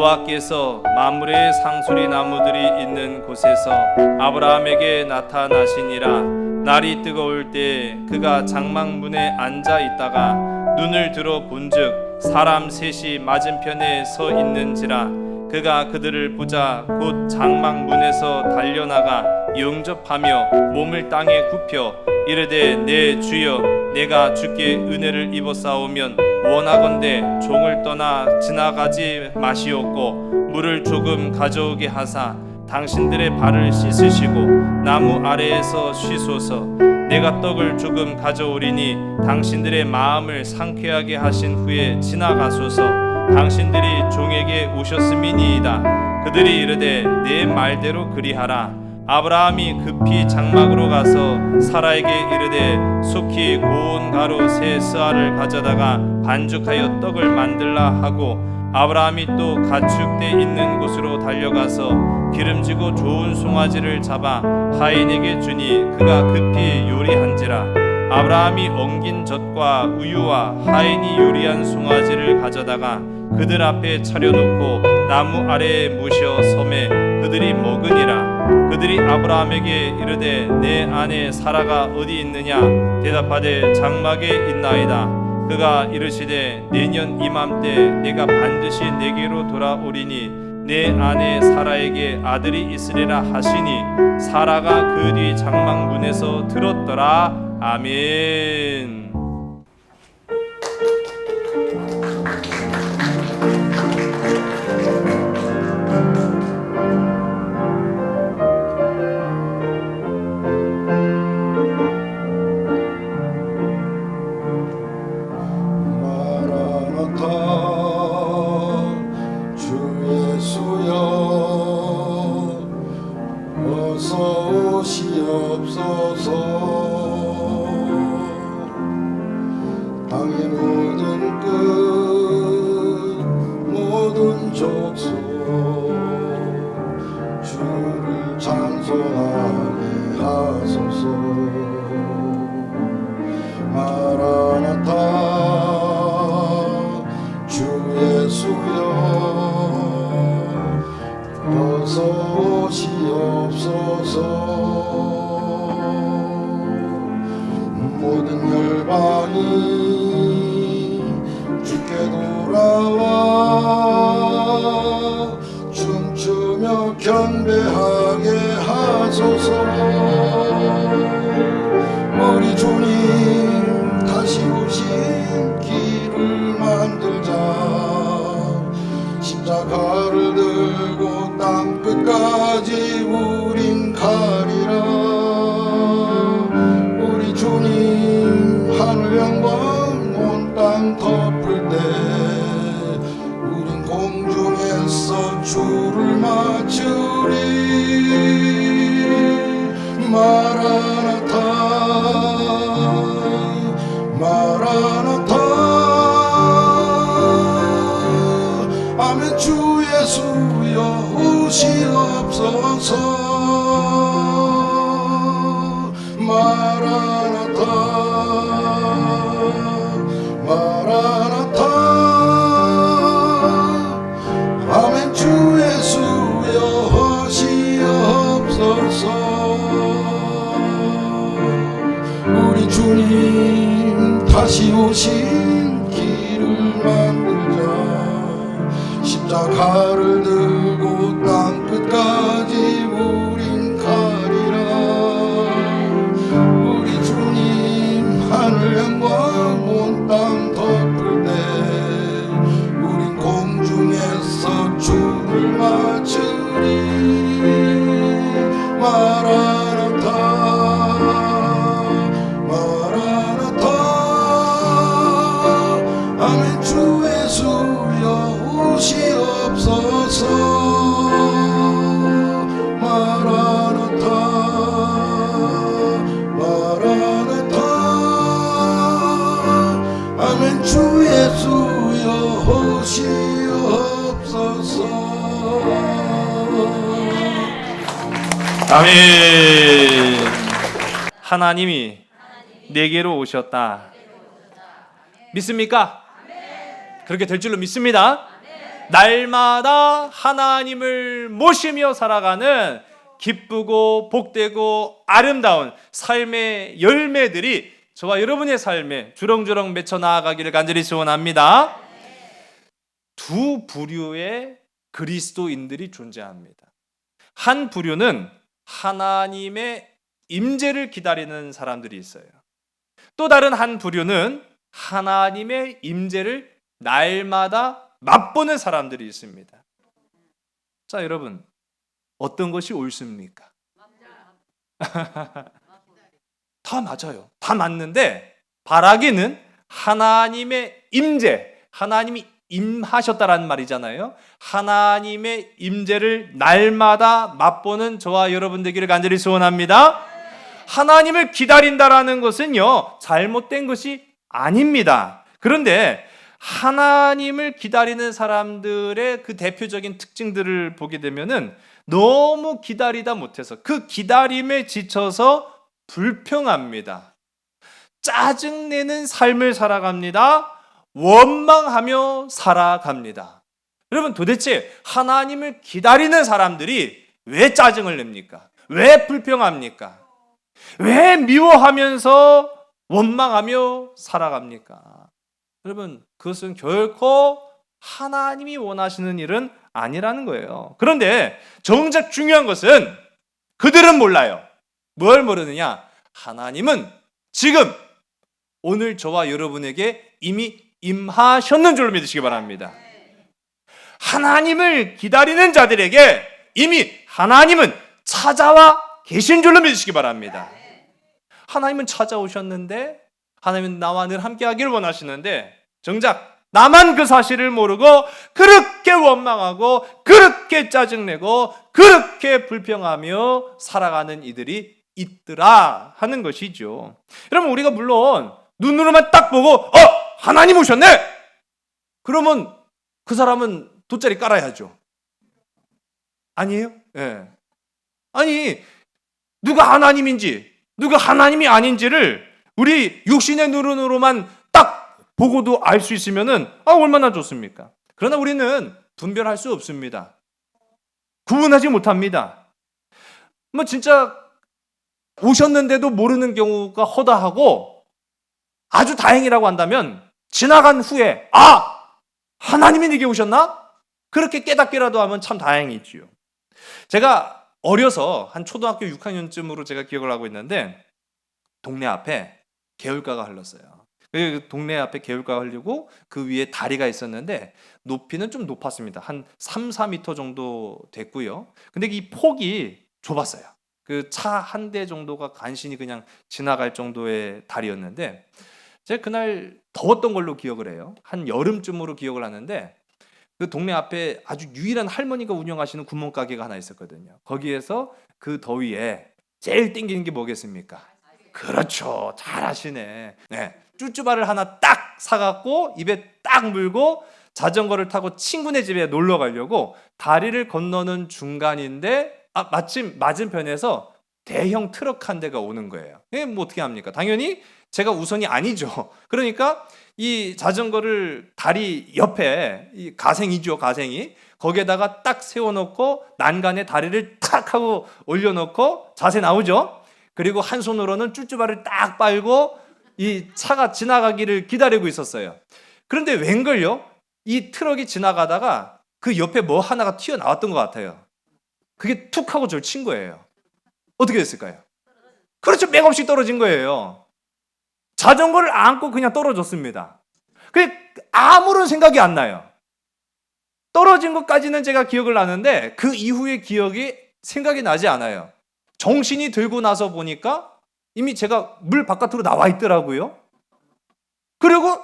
여호와께서 만물의 상수리 나무들이 있는 곳에서 아브라함에게 나타나시니라. 날이 뜨거울 때 그가 장막문에 앉아 있다가 눈을 들어 본즉 사람 셋이 맞은편에 서 있는지라. 그가 그들을 보자 곧 장막문에서 달려나가 영접하며 몸을 땅에 굽혀 이르되 내 주여 내가 주께 은혜를 입었사오면 원하건대 종을 떠나 지나가지 마시옵고 물을 조금 가져오게 하사 당신들의 발을 씻으시고 나무 아래에서 쉬소서. 내가 떡을 조금 가져오리니 당신들의 마음을 상쾌하게 하신 후에 지나가소서. 당신들이 종에게 오셨음이니이다. 그들이 이르되 내 말대로 그리하라. 아브라함이 급히 장막으로 가서 사라에게 이르되 속히 고운 가루 세 스아를 가져다가 반죽하여 떡을 만들라 하고 아브라함이 또 가축대 있는 곳으로 달려가서 기름지고 좋은 송아지를 잡아 하인에게 주니 그가 급히 요리한지라. 아브라함이 엉긴 젖과 우유와 하인이 요리한 송아지를 가져다가 그들 앞에 차려놓고 나무 아래에 모셔 섬에 그들이 먹으니라. 그들이 아브라함에게 이르되 내 아내 사라가 어디 있느냐? 대답하되 장막에 있나이다. 그가 이르시되 내년 이맘때 내가 반드시 내게로 돌아오리니 내 아내 사라에게 아들이 있으리라 하시니 사라가 그 뒤 장막문에서 들었더라. 아멘. 땅의 모든 끝 모든 족속 주를 찬송하게 하소서. 마라나타 주 예수여 어서 오시옵소서. 모든 열방이 주께 돌아와 춤추며 경배하게 하소서. 우리 주님 다시 오신 길을 만들자. 십자가를 들고 땅 끝까지 우린 가리라. 주님 하늘 영광 온 땅 덮을 때 우린 공중에서 주를 맞으리. 마라나타 마라나타 아멘. 주 예수여 오시옵소서. 마라나타 마라나타 아멘. 주 예수여 오시옵소서. 우리 주님 다시 오신 길을 만들자. 십자가를 들고 땅 끝까지 우린 가리라. 하늘 영광 온 땅 덮을 때 우린 공중에서 주를 맞으리. 마라나타 마라나타 아멘. 주 예수여 오시옵소서. 마라나타 마라나타 아멘. 주 예수여 오시옵소서. 아멘. 하나님이 내게로 오셨다. 믿습니까? 그렇게 될 줄로 믿습니다. 날마다 하나님을 모시며 살아가는 기쁘고 복되고 아름다운 삶의 열매들이 저와 여러분의 삶에 주렁주렁 맺혀 나아가기를 간절히 소원합니다. 두 부류의 그리스도인들이 존재합니다. 한 부류는 하나님의 임재를 기다리는 사람들이 있어요. 또 다른 한 부류는 하나님의 임재를 날마다 맛보는 사람들이 있습니다. 자, 여러분, 어떤 것이 옳습니까? 다 맞아요. 다 맞는데 바라기는 하나님의 임재, 하나님이 임하셨다라는 말이잖아요. 하나님의 임재를 날마다 맛보는 저와 여러분 되기를 간절히 소원합니다. 하나님을 기다린다라는 것은요, 잘못된 것이 아닙니다. 그런데 하나님을 기다리는 사람들의 그 대표적인 특징들을 보게 되면은 너무 기다리다 못해서 그 기다림에 지쳐서 불평합니다. 짜증내는 삶을 살아갑니다. 원망하며 살아갑니다. 여러분, 도대체 하나님을 기다리는 사람들이 왜 짜증을 냅니까? 왜 불평합니까? 왜 미워하면서 원망하며 살아갑니까? 여러분, 그것은 결코 하나님이 원하시는 일은 아니라는 거예요. 그런데 정작 중요한 것은 그들은 몰라요. 뭘 모르느냐? 하나님은 지금 오늘 저와 여러분에게 이미 임하셨는 줄로 믿으시기 바랍니다. 하나님을 기다리는 자들에게 이미 하나님은 찾아와 계신 줄로 믿으시기 바랍니다. 하나님은 찾아오셨는데, 하나님은 나와 늘 함께하기를 원하시는데 정작 나만 그 사실을 모르고 그렇게 원망하고 그렇게 짜증내고 그렇게 불평하며 살아가는 이들이 있더라 하는 것이죠. 여러분, 우리가 물론 눈으로만 딱 보고 하나님 오셨네! 그러면 그 사람은 돗자리 깔아야죠. 아니에요? 예. 아니, 누가 하나님인지 누가 하나님이 아닌지를 우리 육신의 눈으로만 딱 보고도 알 수 있으면은 얼마나 좋습니까? 그러나 우리는 분별할 수 없습니다. 구분하지 못합니다. 뭐 진짜 오셨는데도 모르는 경우가 허다하고, 아주 다행이라고 한다면 지나간 후에 하나님이 내게 오셨나? 그렇게 깨닫기라도 하면 참 다행이지요. 제가 어려서 한 초등학교 6학년쯤으로 제가 기억을 하고 있는데 동네 앞에 개울가가 흘렀어요. 그 동네 앞에 개울가가 흘리고 그 위에 다리가 있었는데 높이는 좀 높았습니다. 한 3, 4m 정도 됐고요. 근데 이 폭이 좁았어요. 그 차 한 대 정도가 간신히 그냥 지나갈 정도의 다리였는데 제가 그날 더웠던 걸로 기억을 해요. 한 여름쯤으로 기억을 하는데 그 동네 앞에 아주 유일한 할머니가 운영하시는 구멍가게가 하나 있었거든요. 거기에서 그 더위에 제일 땡기는 게 뭐겠습니까? 그렇죠. 잘 아시네. 네. 쭈쭈바를 하나 딱 사갖고 입에 딱 물고 자전거를 타고 친구네 집에 놀러 가려고 다리를 건너는 중간인데 마침 맞은편에서 대형 트럭 한 대가 오는 거예요. 뭐 어떻게 합니까? 당연히 제가 우선이 아니죠. 그러니까 이 자전거를 다리 옆에, 이 가생이죠, 가생이. 거기에다가 딱 세워놓고 난간에 다리를 탁 하고 올려놓고 자세 나오죠. 그리고 한 손으로는 쭈쭈바를 딱 빨고 이 차가 지나가기를 기다리고 있었어요. 그런데 웬걸요? 이 트럭이 지나가다가 그 옆에 뭐 하나가 튀어나왔던 것 같아요. 그게 툭 하고 저를 친 거예요. 어떻게 됐을까요? 그렇죠. 맥없이 떨어진 거예요. 자전거를 안고 그냥 떨어졌습니다. 그게 아무런 생각이 안 나요. 떨어진 것까지는 제가 기억을 나는데 그 이후의 기억이 생각이 나지 않아요. 정신이 들고 나서 보니까 이미 제가 물 바깥으로 나와 있더라고요. 그리고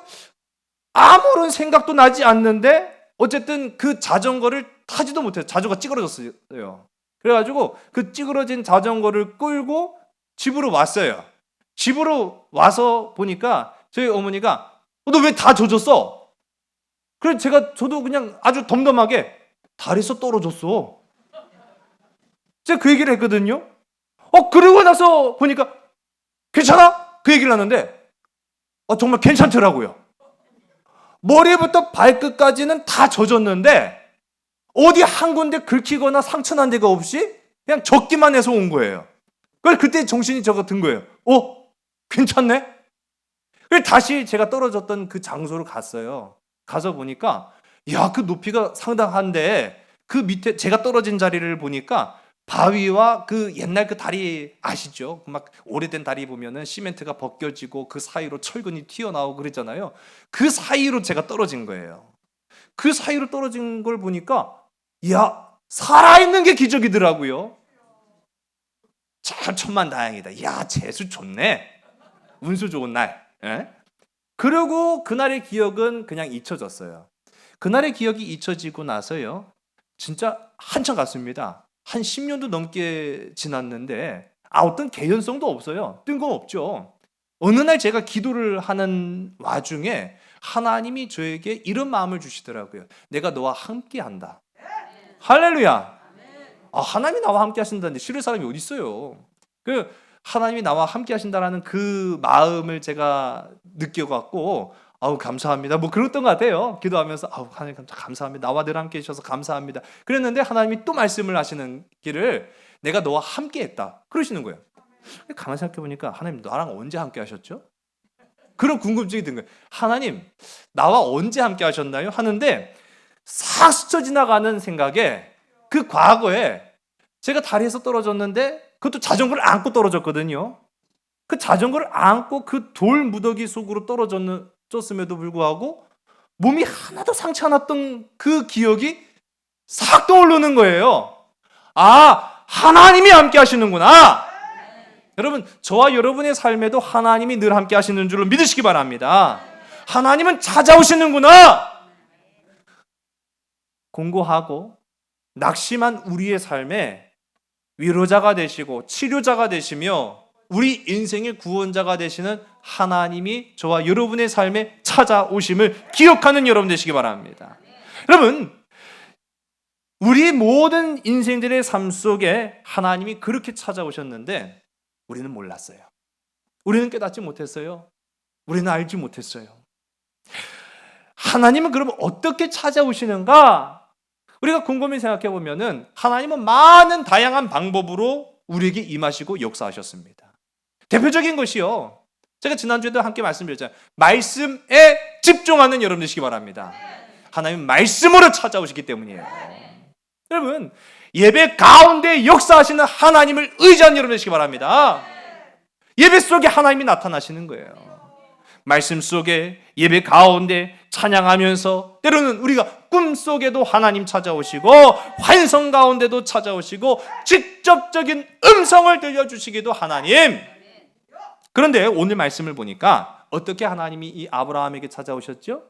아무런 생각도 나지 않는데 어쨌든 그 자전거를 타지도 못해서 자전거가 찌그러졌어요. 그래가지고 그 찌그러진 자전거를 끌고 집으로 왔어요. 집으로 와서 보니까 저희 어머니가 너 왜 다 젖었어? 그래서 저도 그냥 아주 덤덤하게 다리에서 떨어졌어. 제가 그 얘기를 했거든요. 그러고 나서 보니까 괜찮아? 그 얘기를 하는데 정말 괜찮더라고요. 머리부터 발끝까지는 다 젖었는데 어디 한 군데 긁히거나 상처난 데가 없이 그냥 젖기만 해서 온 거예요. 그래서 그때 정신이 저거 든 거예요. 괜찮네? 그래서 다시 제가 떨어졌던 그 장소로 갔어요. 가서 보니까 그 높이가 상당한데 그 밑에 제가 떨어진 자리를 보니까 바위와 그 옛날 그 다리 아시죠? 막 오래된 다리 보면은 시멘트가 벗겨지고 그 사이로 철근이 튀어나오고 그러잖아요. 그 사이로 제가 떨어진 거예요. 그 사이로 떨어진 걸 보니까 살아있는 게 기적이더라고요. 참 천만다행이다. 재수 좋네. 운수 좋은 날. 예? 그리고 그날의 기억은 그냥 잊혀졌어요. 그날의 기억이 잊혀지고 나서요. 진짜 한참 갔습니다. 한 10년도 넘게 지났는데 어떤 개연성도 없어요. 뜬금없죠. 어느 날 제가 기도를 하는 와중에 하나님이 저에게 이런 마음을 주시더라고요. 내가 너와 함께 한다. 할렐루야. 하나님이 나와 함께 하신다는데 싫을 사람이 어디 있어요. 하나님이 나와 함께 하신다라는 그 마음을 제가 느껴갖고 감사합니다. 그랬던 것 같아요. 기도하면서 하나님 감사합니다. 나와 늘 함께 해주셔서 감사합니다. 그랬는데 하나님이 또 말씀을 하시는 길을 내가 너와 함께 했다. 그러시는 거예요. 가만히 생각해보니까 하나님 나랑 언제 함께 하셨죠? 그런 궁금증이 든 거예요. 하나님 나와 언제 함께 하셨나요? 하는데 싹 스쳐 지나가는 생각에 그 과거에 제가 다리에서 떨어졌는데 그것도 자전거를 안고 떨어졌거든요. 그 자전거를 안고 그 돌 무더기 속으로 떨어졌음에도 불구하고 몸이 하나도 상처 안 났던 그 기억이 싹 떠오르는 거예요. 하나님이 함께 하시는구나. 여러분, 저와 여러분의 삶에도 하나님이 늘 함께 하시는 줄로 믿으시기 바랍니다. 하나님은 찾아오시는구나. 공고하고 낙심한 우리의 삶에 위로자가 되시고 치료자가 되시며 우리 인생의 구원자가 되시는 하나님이 저와 여러분의 삶에 찾아오심을 기억하는 여러분 되시기 바랍니다. 여러분, 우리 모든 인생들의 삶 속에 하나님이 그렇게 찾아오셨는데 우리는 몰랐어요. 우리는 깨닫지 못했어요. 우리는 알지 못했어요. 하나님은 그러면 어떻게 찾아오시는가? 우리가 곰곰이 생각해 보면은 하나님은 많은 다양한 방법으로 우리에게 임하시고 역사하셨습니다. 대표적인 것이요. 제가 지난주에도 함께 말씀드렸잖아요. 말씀에 집중하는 여러분 되시기 바랍니다. 하나님은 말씀으로 찾아오시기 때문이에요. 여러분, 예배 가운데 역사하시는 하나님을 의지하는 여러분 되시기 바랍니다. 예배 속에 하나님이 나타나시는 거예요. 말씀 속에 예배 가운데 찬양하면서 때로는 우리가 꿈속에도 하나님 찾아오시고 환성 가운데도 찾아오시고 직접적인 음성을 들려주시기도 하나님. 그런데 오늘 말씀을 보니까 어떻게 하나님이 이 아브라함에게 찾아오셨죠?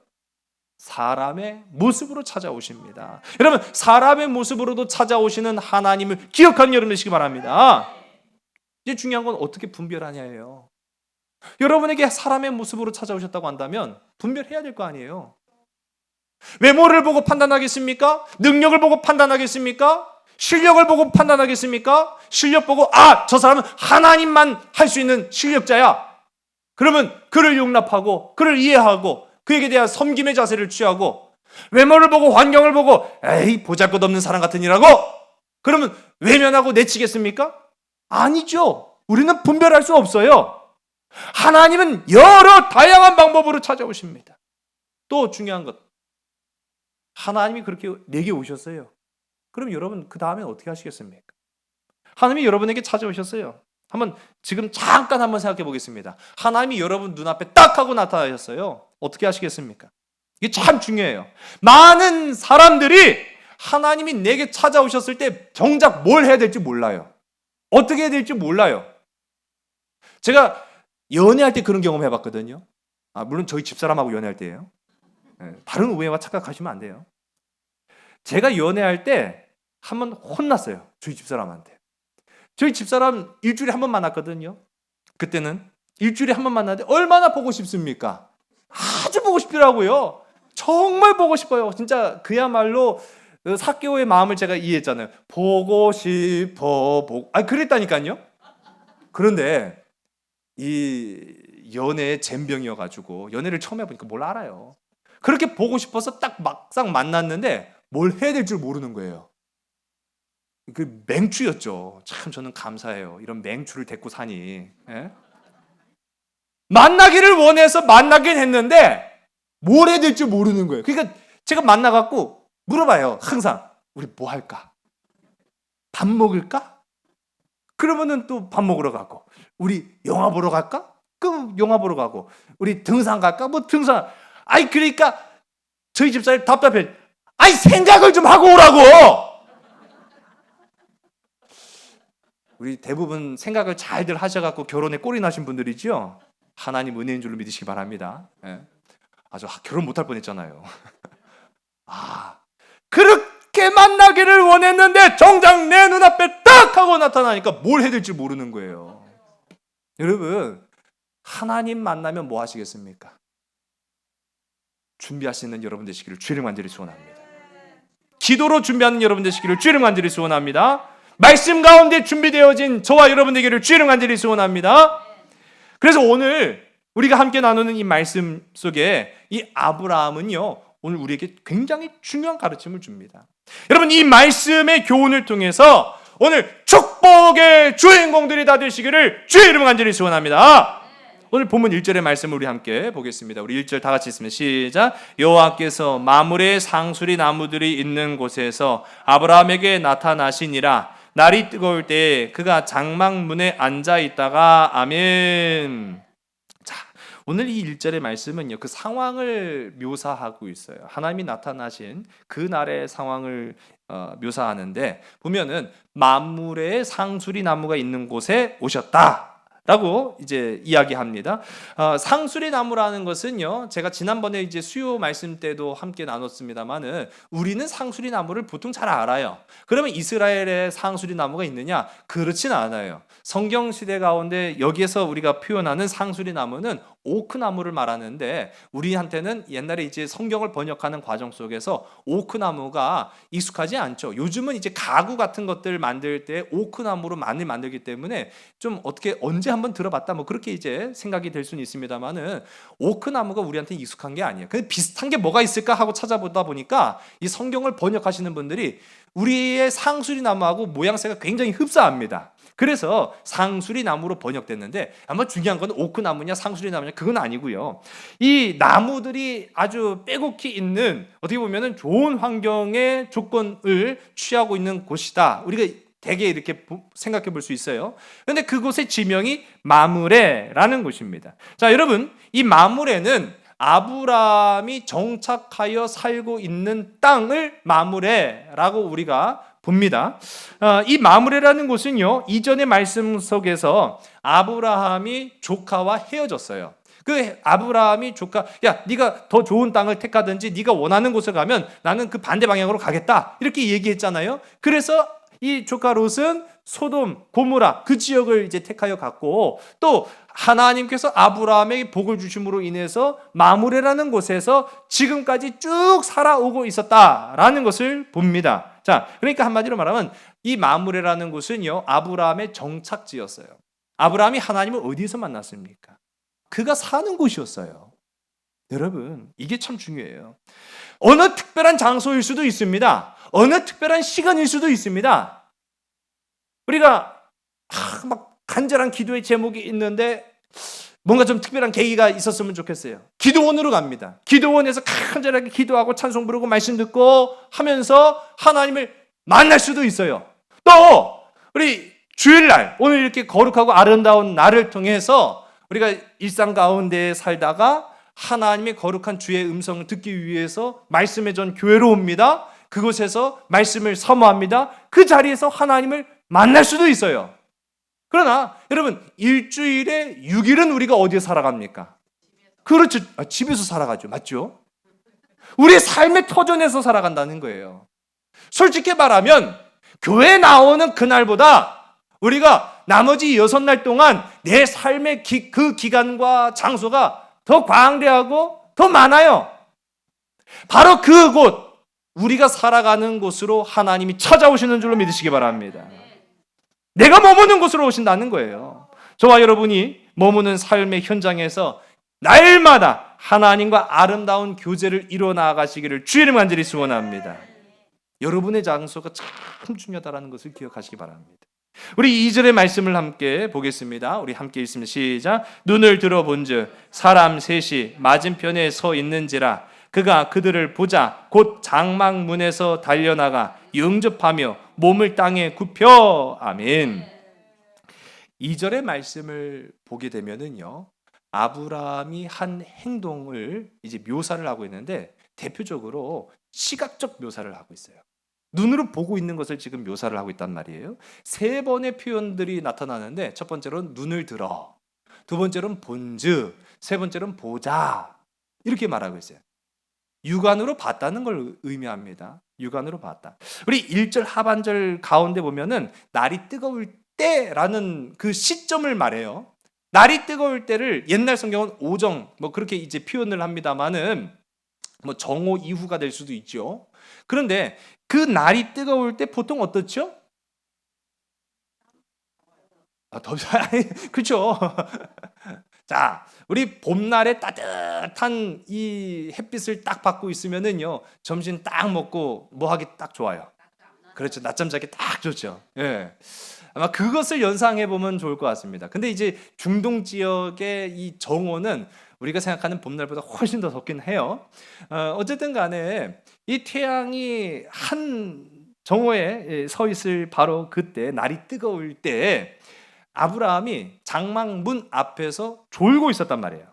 사람의 모습으로 찾아오십니다. 여러분, 사람의 모습으로도 찾아오시는 하나님을 기억하는 여러분 되시기 바랍니다. 이제 중요한 건 어떻게 분별하냐예요. 여러분에게 사람의 모습으로 찾아오셨다고 한다면 분별해야 될 거 아니에요. 외모를 보고 판단하겠습니까? 능력을 보고 판단하겠습니까? 실력을 보고 판단하겠습니까? 실력 보고 저 사람은 하나님만 할 수 있는 실력자야. 그러면 그를 용납하고 그를 이해하고 그에게 대한 섬김의 자세를 취하고, 외모를 보고 환경을 보고 보잘것없는 사람 같으니라고 그러면 외면하고 내치겠습니까? 아니죠. 우리는 분별할 수 없어요. 하나님은 여러 다양한 방법으로 찾아오십니다. 또 중요한 것, 하나님이 그렇게 내게 오셨어요. 그럼 여러분 그 다음에 어떻게 하시겠습니까? 하나님이 여러분에게 찾아오셨어요. 지금 잠깐 한번 생각해 보겠습니다. 하나님이 여러분 눈앞에 딱 하고 나타나셨어요. 어떻게 하시겠습니까? 이게 참 중요해요. 많은 사람들이 하나님이 내게 찾아오셨을 때 정작 뭘 해야 될지 몰라요. 어떻게 해야 될지 몰라요. 제가 연애할 때 그런 경험 해봤거든요. 물론 저희 집사람하고 연애할 때예요. 다른 오해와 착각하시면 안 돼요. 제가 연애할 때 한 번 혼났어요. 저희 집사람한테. 저희 집사람 일주일에 한 번 만났거든요. 그때는 일주일에 한 번 만났는데 얼마나 보고 싶습니까? 아주 보고 싶더라고요. 정말 보고 싶어요. 진짜 그야말로 사개오의 마음을 제가 이해했잖아요. 보고 싶어 그랬다니까요. 그런데 이 연애의 젬병이어가지고 연애를 처음 해보니까 뭘 알아요. 그렇게 보고 싶어서 딱 막상 만났는데 뭘 해야 될 줄 모르는 거예요. 그 맹추였죠. 참 저는 감사해요. 이런 맹추를 데리고 사니. 예? 만나기를 원해서 만나긴 했는데 뭘 해야 될 줄 모르는 거예요. 그러니까 제가 만나갖고 물어봐요. 항상 우리 뭐 할까? 밥 먹을까? 그러면은 또 밥 먹으러 가고, 우리 영화 보러 갈까? 그럼 영화 보러 가고, 우리 등산 갈까? 뭐 등산. 아이 그러니까 저희 집사람이 답답해. 아이 생각을 좀 하고 오라고. 우리 대부분 생각을 잘들 하셔갖고 결혼에 꼴이 나신 분들이죠. 하나님 은혜인 줄로 믿으시기 바랍니다. 예. 아주 결혼 못할 뻔했잖아요. 아 그렇게 만나기를 원했는데 정작 내 눈앞에 딱 하고 나타나니까 뭘 해야 될지 모르는 거예요. 여러분 하나님 만나면 뭐 하시겠습니까? 준비하시는 여러분 되시기를 주의를 간절히 소원합니다. 기도로 준비하는 여러분 되시기를 주의를 간절히 소원합니다. 말씀 가운데 준비되어진 저와 여러분 되기를 주의를 간절히 소원합니다. 그래서 오늘 우리가 함께 나누는 이 말씀 속에 이 아브라함은요, 오늘 우리에게 굉장히 중요한 가르침을 줍니다. 여러분 이 말씀의 교훈을 통해서 오늘 축복의 주인공들이 다 되시기를 주의 이름으로 간절히 소원합니다. 오늘 본문 1절의 말씀을 우리 함께 보겠습니다. 우리 1절 다 같이 있으면 시작. 여호와께서 마므레 상수리 나무들이 있는 곳에서 아브라함에게 나타나시니라. 날이 뜨거울 때 그가 장막문에 앉아 있다가 아멘. 자, 오늘 이 1절의 말씀은요, 그 상황을 묘사하고 있어요. 하나님이 나타나신 그 날의 상황을 묘사하는데 보면은 만물의 상수리 나무가 있는 곳에 오셨다. 라고 이제 이야기합니다. 상수리 나무라는 것은요, 제가 지난번에 이제 수요 말씀 때도 함께 나눴습니다만은 우리는 상수리 나무를 보통 잘 알아요. 그러면 이스라엘에 상수리 나무가 있느냐? 그렇진 않아요. 성경 시대 가운데 여기에서 우리가 표현하는 상수리 나무는 오크 나무를 말하는데 우리한테는 옛날에 이제 성경을 번역하는 과정 속에서 오크 나무가 익숙하지 않죠. 요즘은 이제 가구 같은 것들 만들 때 오크 나무로 많이 만들기 때문에 좀 어떻게 언제 한번 들어봤다 뭐 그렇게 이제 생각이 될 수는 있습니다만은 오크 나무가 우리한테 익숙한 게 아니에요. 근데 비슷한 게 뭐가 있을까 하고 찾아보다 보니까 이 성경을 번역하시는 분들이 우리의 상수리 나무하고 모양새가 굉장히 흡사합니다. 그래서 상수리 나무로 번역됐는데 아마 중요한 건 오크 나무냐 상수리 나무냐 그건 아니고요. 이 나무들이 아주 빼곡히 있는 어떻게 보면은 좋은 환경의 조건을 취하고 있는 곳이다. 우리가 대개 이렇게 생각해 볼 수 있어요. 그런데 그곳의 지명이 마므레라는 곳입니다. 자, 여러분 이 마므레는 아브라함이 정착하여 살고 있는 땅을 마므레라고 우리가 봅니다. 이 마므레라는 곳은요, 이전의 말씀 속에서 아브라함이 조카와 헤어졌어요. 그 아브라함이 조카, 야, 네가 더 좋은 땅을 택하든지 네가 원하는 곳을 가면 나는 그 반대 방향으로 가겠다. 이렇게 얘기했잖아요. 그래서 이 조카 롯은 소돔, 고모라 그 지역을 이제 택하여 갔고 또 하나님께서 아브라함에게 복을 주심으로 인해서 마므레라는 곳에서 지금까지 쭉 살아오고 있었다라는 것을 봅니다. 자, 그러니까 한마디로 말하면 이 마므레라는 곳은요, 아브라함의 정착지였어요. 아브라함이 하나님을 어디서 만났습니까? 그가 사는 곳이었어요. 여러분, 이게 참 중요해요. 어느 특별한 장소일 수도 있습니다. 어느 특별한 시간일 수도 있습니다. 우리가 막 간절한 기도의 제목이 있는데 뭔가 좀 특별한 계기가 있었으면 좋겠어요. 기도원으로 갑니다. 기도원에서 간절하게 기도하고 찬송 부르고 말씀 듣고 하면서 하나님을 만날 수도 있어요. 또 우리 주일날 오늘 이렇게 거룩하고 아름다운 날을 통해서 우리가 일상 가운데 살다가 하나님의 거룩한 주의 음성을 듣기 위해서 말씀의 전 교회로 옵니다. 그곳에서 말씀을 사모합니다. 그 자리에서 하나님을 만날 수도 있어요. 그러나 여러분 일주일에 6일은 우리가 어디에 살아갑니까? 그렇죠. 집에서 살아가죠. 맞죠? 우리의 삶의 터전에서 살아간다는 거예요. 솔직히 말하면 교회 나오는 그날보다 우리가 나머지 6날 동안 내 삶의 그 기간과 장소가 더 광대하고 더 많아요. 바로 그곳 우리가 살아가는 곳으로 하나님이 찾아오시는 줄로 믿으시기 바랍니다. 내가 머무는 곳으로 오신다는 거예요. 저와 여러분이 머무는 삶의 현장에서 날마다 하나님과 아름다운 교제를 이루어 나아가시기를 주의 이름 간절히 소원합니다. 여러분의 장소가 참 중요하다는 것을 기억하시기 바랍니다. 우리 2절의 말씀을 함께 보겠습니다. 우리 함께 읽습니다. 시작. 눈을 들어본즉 사람 셋이 맞은편에 서 있는지라 그가 그들을 보자 곧 장막문에서 달려나가 영접하며 몸을 땅에 굽혀. 아멘. 2절의 말씀을 보게 되면은요, 아브라함이 한 행동을 이제 묘사를 하고 있는데 대표적으로 시각적 묘사를 하고 있어요. 눈으로 보고 있는 것을 지금 묘사를 하고 있단 말이에요. 세 번의 표현들이 나타나는데 첫 번째로는 눈을 들어, 두 번째로는 본즉, 세 번째로는 보자 이렇게 말하고 있어요. 육안으로 봤다는 걸 의미합니다. 육안으로 봤다. 우리 1절 하반절 가운데 보면은 날이 뜨거울 때라는 그 시점을 말해요. 날이 뜨거울 때를 옛날 성경은 오정 뭐 그렇게 이제 표현을 합니다만은 뭐 정오 이후가 될 수도 있죠. 그런데 그 날이 뜨거울 때 보통 어떻죠? 그렇죠. 자, 우리 봄날에 따뜻한 이 햇빛을 딱 받고 있으면은요, 점심 딱 먹고 뭐 하기 딱 좋아요. 그렇죠. 낮잠 자기 딱 좋죠. 예. 아마 그것을 연상해 보면 좋을 것 같습니다. 근데 이제 중동 지역의 이 정오는 우리가 생각하는 봄날보다 훨씬 더 덥긴 해요. 어쨌든 간에 이 태양이 한 정오에 서 있을 바로 그때 날이 뜨거울 때 아브라함이 장막문 앞에서 졸고 있었단 말이에요.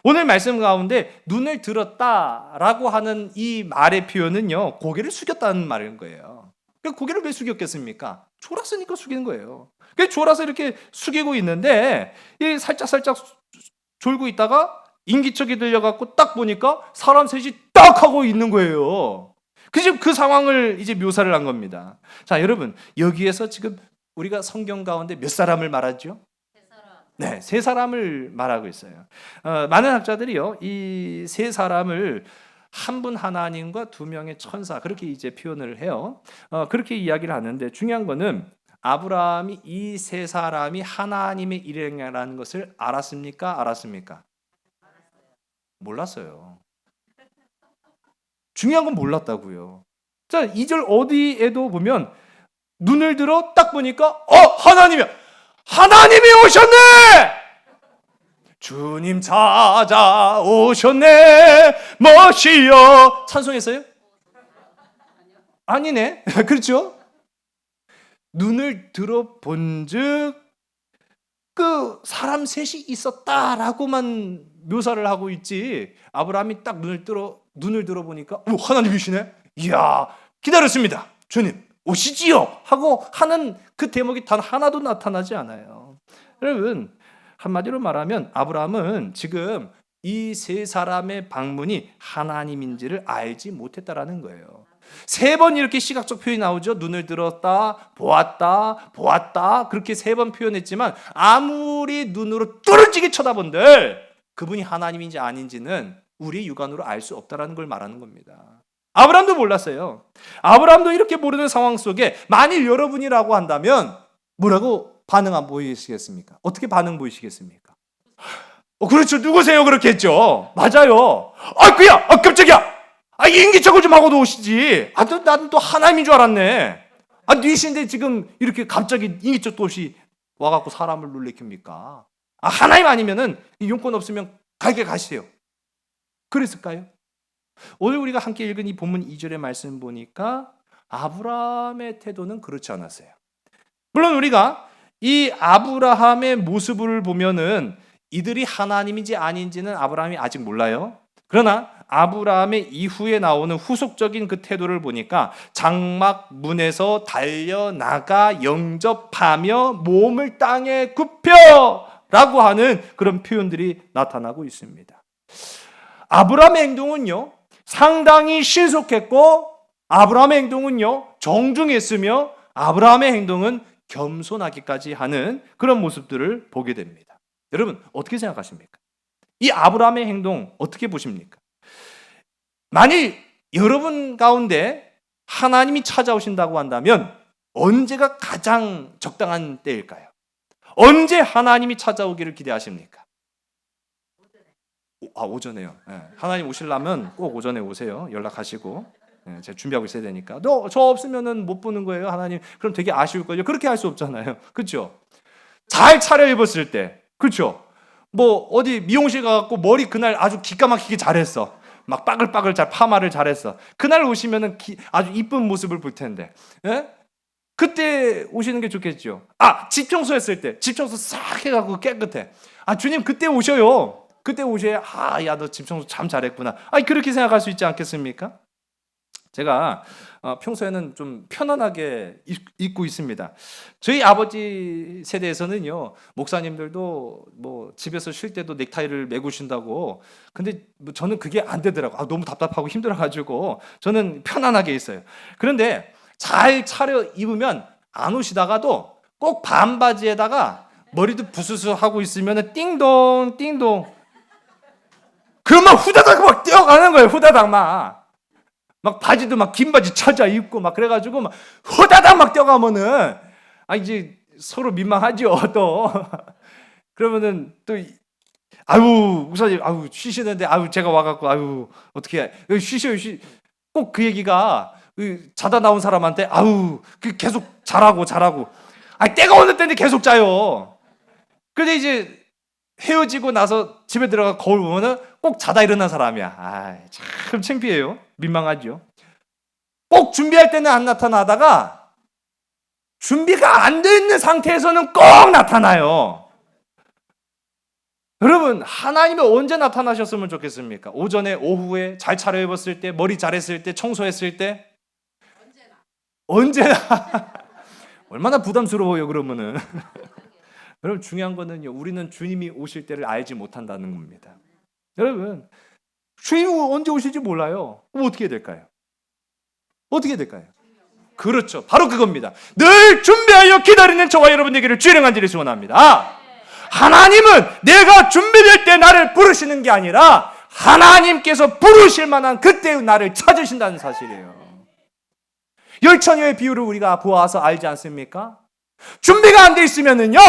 오늘 말씀 가운데 눈을 들었다라고 하는 이 말의 표현은요, 고개를 숙였다는 말인 거예요. 고개를 왜 숙였겠습니까? 졸았으니까 숙이는 거예요. 졸아서 이렇게 숙이고 있는데 살짝 졸고 있다가 인기척이 들려갖고 딱 보니까 사람 셋이 딱 하고 있는 거예요. 지금 그 상황을 이제 묘사를 한 겁니다. 자, 여러분, 여기에서 지금 우리가 성경 가운데 몇 사람을 말하죠? 네, 세 사람을 말하고 있어요. 많은 학자들이요, 이 세 사람을 한 분 하나님과 두 명의 천사 그렇게 이제 표현을 해요. 그렇게 이야기를 하는데 중요한 거는 아브라함이 이 세 사람이 하나님의 일행이라는 것을 알았습니까? 알았습니까? 몰랐어요. 중요한 건 몰랐다고요. 자, 2절 어디에도 보면 눈을 들어 딱 보니까 하나님이야. 하나님이 오셨네. 주님 찾아오셨네. 머시여. 찬송했어요? 아니네. 그렇죠? 눈을 들어본즉 그 사람 셋이 있었다라고만 묘사를 하고 있지. 아브라함이 딱 눈을 들어보니까 하나님이시네. 이야, 기다렸습니다. 주님 오시지요 하고 하는 그 대목이 단 하나도 나타나지 않아요. 여러분, 한마디로 말하면 아브라함은 지금 이 세 사람의 방문이 하나님인지를 알지 못했다라는 거예요. 세 번 이렇게 시각적 표현이 나오죠. 눈을 들었다, 보았다 그렇게 세 번 표현했지만 아무리 눈으로 뚫어지게 쳐다본들 그분이 하나님인지 아닌지는 우리 육안으로 알 수 없다라는 걸 말하는 겁니다. 아브라함도 몰랐어요. 아브라함도 이렇게 모르는 상황 속에 만일 여러분이라고 한다면 뭐라고 반응 안 보이시겠습니까? 어떻게 반응 보이시겠습니까? 그렇죠. 누구세요? 그렇게 했죠. 맞아요. 그야! 깜짝이야! 인기척을 좀 하고도 오시지. 나는 또 하나님인 줄 알았네. 뉘신데 지금 이렇게 갑자기 인기척도 없이 와갖고 사람을 놀래킵니까? 하나님 아니면은 이 용건 없으면 갈게 가시세요. 그랬을까요? 오늘 우리가 함께 읽은 이 본문 2절의 말씀 보니까 아브라함의 태도는 그렇지 않았어요. 물론 우리가 이 아브라함의 모습을 보면은 이들이 하나님인지 아닌지는 아브라함이 아직 몰라요. 그러나 아브라함의 이후에 나오는 후속적인 그 태도를 보니까 장막 문에서 달려나가 영접하며 몸을 땅에 굽혀라고 하는 그런 표현들이 나타나고 있습니다. 아브라함의 행동은요, 상당히 신속했고 아브라함의 행동은요, 정중했으며 아브라함의 행동은 겸손하기까지 하는 그런 모습들을 보게 됩니다. 여러분, 어떻게 생각하십니까? 이 아브라함의 행동 어떻게 보십니까? 만일 여러분 가운데 하나님이 찾아오신다고 한다면 언제가 가장 적당한 때일까요? 언제 하나님이 찾아오기를 기대하십니까? 오전에요. 예. 하나님 오시려면 꼭 오전에 오세요. 연락하시고. 예, 제가 준비하고 있어야 되니까. 너 저 없으면은 못 보는 거예요, 하나님. 그럼 되게 아쉬울 거예요. 그렇게 할 수 없잖아요. 그렇죠? 잘 차려입었을 때, 그렇죠? 뭐 어디 미용실 가갖고 머리 그날 아주 기가 막히게 잘했어. 막 빠글빠글 잘 파마를 잘했어. 그날 오시면은 아주 이쁜 모습을 볼 텐데, 예? 그때 오시는 게 좋겠죠. 집 청소했을 때, 집 청소 싹 해갖고 깨끗해. 주님 그때 오셔요. 그때 오셔야 야 너 집 청소 참 잘했구나. 그렇게 생각할 수 있지 않겠습니까? 제가 평소에는 좀 편안하게 입고 있습니다. 저희 아버지 세대에서는요, 목사님들도 뭐 집에서 쉴 때도 넥타이를 메고 쉰다고. 근데 뭐 저는 그게 안 되더라고. 너무 답답하고 힘들어가지고 저는 편안하게 있어요. 그런데 잘 차려 입으면 안 오시다가도 꼭 반바지에다가 머리도 부스스 하고 있으면 띵동 띵동. 그러면 후다닥 막 뛰어가는 거예요. 후다닥 막 바지도 막 긴 바지 찾아 입고 막 그래가지고 막 후다닥 막 뛰어가면은 이제 서로 민망하죠 또. 그러면은 또 목사님 쉬시는데 제가 와갖고 어떻게 쉬셔요. 꼭 그 얘기가 자다 나온 사람한테 계속 자라고 때가 어느 때인데 계속 자요. 근데 이제 헤어지고 나서 집에 들어가 거울 보면은 꼭 자다 일어난 사람이야. 참 창피해요. 민망하죠. 꼭 준비할 때는 안 나타나다가 준비가 안 돼 있는 상태에서는 꼭 나타나요. 여러분, 하나님이 언제 나타나셨으면 좋겠습니까? 오전에, 오후에, 잘 차려입었을 때, 머리 잘했을 때, 청소했을 때? 언제나. 얼마나 부담스러워요, 그러면은. 여러분, 중요한 거는요, 우리는 주님이 오실 때를 알지 못한다는 겁니다. 여러분, 주님이 언제 오실지 몰라요. 그럼 어떻게 될까요? 어떻게 될까요? 그렇죠. 바로 그겁니다. 늘 준비하여 기다리는 저와 여러분에게를 주의 간절히 소원합니다. 하나님은 내가 준비될 때 나를 부르시는 게 아니라 하나님께서 부르실 만한 그때의 나를 찾으신다는 사실이에요. 열처녀의 비유를 우리가 보아서 알지 않습니까? 준비가 안 돼 있으면은요,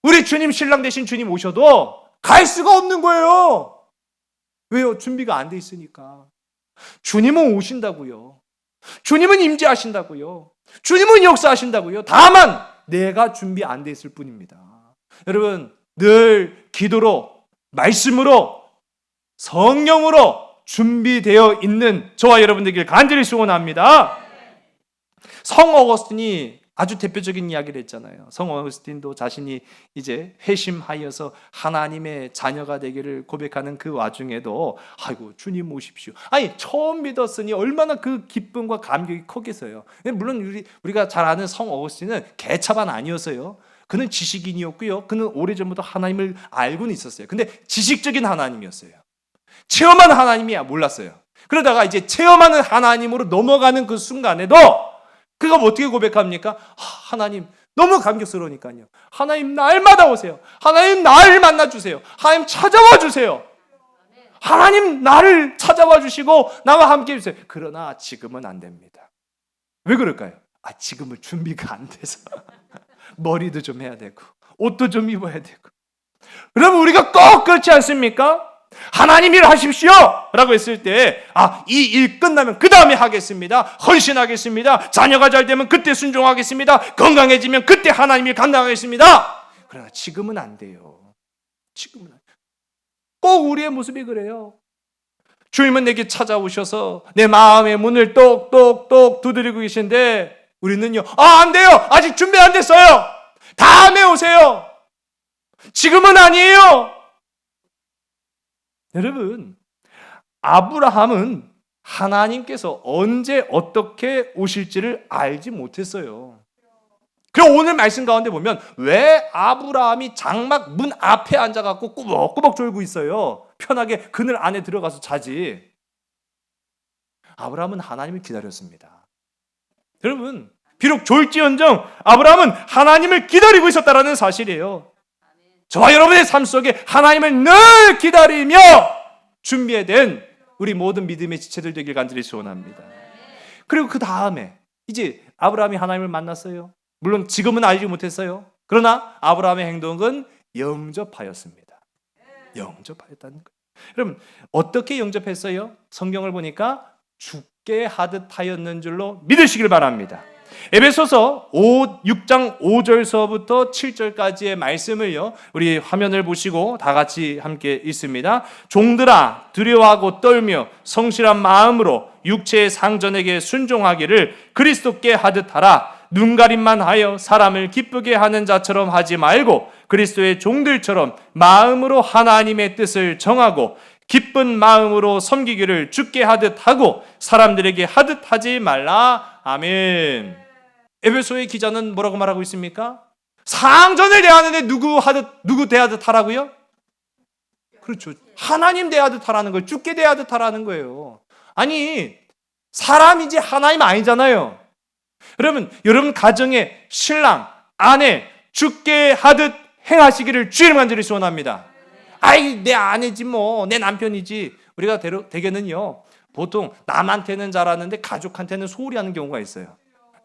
우리 주님, 신랑 대신 주님 오셔도 갈 수가 없는 거예요. 왜요? 준비가 안 돼 있으니까. 주님은 오신다고요. 주님은 임재하신다고요. 주님은 역사하신다고요. 다만 내가 준비 안 돼 있을 뿐입니다. 여러분, 늘 기도로, 말씀으로, 성령으로 준비되어 있는 저와 여러분들에게 간절히 소원합니다. 성 어거스틴이 아주 대표적인 이야기를 했잖아요. 성 어거스틴도 자신이 이제 회심하여서 하나님의 자녀가 되기를 고백하는 그 와중에도 주님 오십시오. 처음 믿었으니 얼마나 그 기쁨과 감격이 크겠어요. 물론 우리가 잘 아는 성 어거스틴은 개차반 아니었어요. 그는 지식인이었고요. 그는 오래전부터 하나님을 알고는 있었어요. 근데 지식적인 하나님이었어요. 체험한 하나님이야 몰랐어요. 그러다가 이제 체험하는 하나님으로 넘어가는 그 순간에도 그가 어떻게 고백합니까? 하나님 너무 감격스러우니까요. 하나님 날마다 오세요. 하나님 나를 만나주세요. 하나님 찾아와 주세요. 하나님 나를 찾아와 주시고 나와 함께 해주세요. 그러나 지금은 안 됩니다. 왜 그럴까요? 지금은 준비가 안 돼서 머리도 좀 해야 되고 옷도 좀 입어야 되고. 여러분, 우리가 꼭 그렇지 않습니까? 하나님 일 하십시오 라고 했을 때 이 일 끝나면 그 다음에 하겠습니다. 헌신하겠습니다. 자녀가 잘 되면 그때 순종하겠습니다. 건강해지면 그때 하나님 일 감당하겠습니다. 그러나 지금은 안 돼요. 지금은 꼭 우리의 모습이 그래요. 주님은 내게 찾아오셔서 내 마음의 문을 똑똑똑 두드리고 계신데 우리는요, 안 돼요. 아직 준비 안 됐어요. 다음에 오세요. 지금은 아니에요. 여러분, 아브라함은 하나님께서 언제 어떻게 오실지를 알지 못했어요. 그럼 오늘 말씀 가운데 보면 왜 아브라함이 장막 문 앞에 앉아갖고 꾸벅꾸벅 졸고 있어요? 편하게 그늘 안에 들어가서 자지. 아브라함은 하나님을 기다렸습니다. 여러분, 비록 졸지언정 아브라함은 하나님을 기다리고 있었다는 사실이에요. 저와 여러분의 삶 속에 하나님을 늘 기다리며 준비에 된 우리 모든 믿음의 지체들 되길 간절히 소원합니다. 그리고 그 다음에 이제 아브라함이 하나님을 만났어요. 물론 지금은 알지 못했어요. 그러나 아브라함의 행동은 영접하였습니다. 영접하였다는 거예요. 여러분 어떻게 영접했어요? 성경을 보니까 죽게 하듯 하였는 줄로 믿으시길 바랍니다. 에베소서 6장 5절서부터 7절까지의 말씀을요, 우리 화면을 보시고 다 같이 함께 읽습니다. 종들아 두려워하고 떨며 성실한 마음으로 육체의 상전에게 순종하기를 그리스도께 하듯 하라. 눈가림만 하여 사람을 기쁘게 하는 자처럼 하지 말고 그리스도의 종들처럼 마음으로 하나님의 뜻을 정하고 기쁜 마음으로 섬기기를 주께 하듯 하고 사람들에게 하듯 하지 말라. 아멘. 에베소의 기자는 뭐라고 말하고 있습니까? 상전을 대하는데 누구 대하듯 하라고요? 그렇죠. 하나님 대하듯 하라는 거예요. 주께 대하듯 하라는 거예요. 아니, 사람이지 하나님 아니잖아요. 여러분 가정에 신랑, 아내 주께 하듯 행하시기를 주의 간절히 소원합니다. 아이, 내 아내지 뭐, 내 남편이지. 우리가 대개는요, 보통 남한테는 잘하는데 가족한테는 소홀히 하는 경우가 있어요.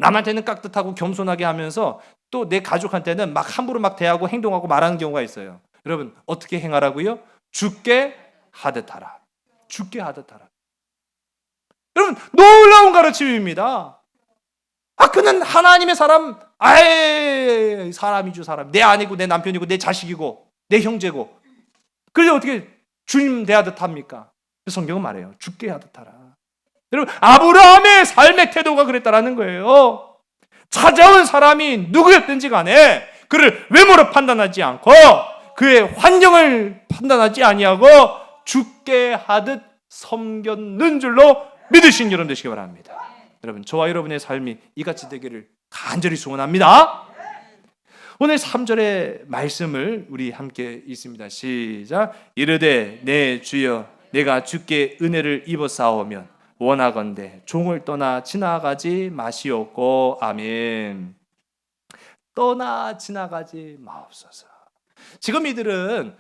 남한테는 깍듯하고 겸손하게 하면서 또 내 가족한테는 막 함부로 막 대하고 행동하고 말하는 경우가 있어요. 여러분 어떻게 행하라고요? 주께 하듯 하라. 주께 하듯 하라. 여러분 놀라운 가르침입니다. 그는 하나님의 사람, 사람이죠, 사람. 내 아내고 내 남편이고 내 자식이고 내 형제고. 그래서 어떻게 주님 대하듯 합니까? 성경은 말해요. 주께 하듯 하라. 여러분 아브라함의 삶의 태도가 그랬다라는 거예요. 찾아온 사람이 누구였든지 간에 그를 외모로 판단하지 않고 그의 환경을 판단하지 아니하고 주께 하듯 섬겼는 줄로 믿으신 여러분 되시기 바랍니다. 여러분 저와 여러분의 삶이 이같이 되기를 간절히 소원합니다. 오늘 3절의 말씀을 우리 함께 읽습니다. 시작. 이르되 내 주여 내가 주께 은혜를 입었사오면 원하건대 종을 떠나 지나가지 마시옵고. 아멘. 떠나 지나가지 마옵소서. 지금 이들은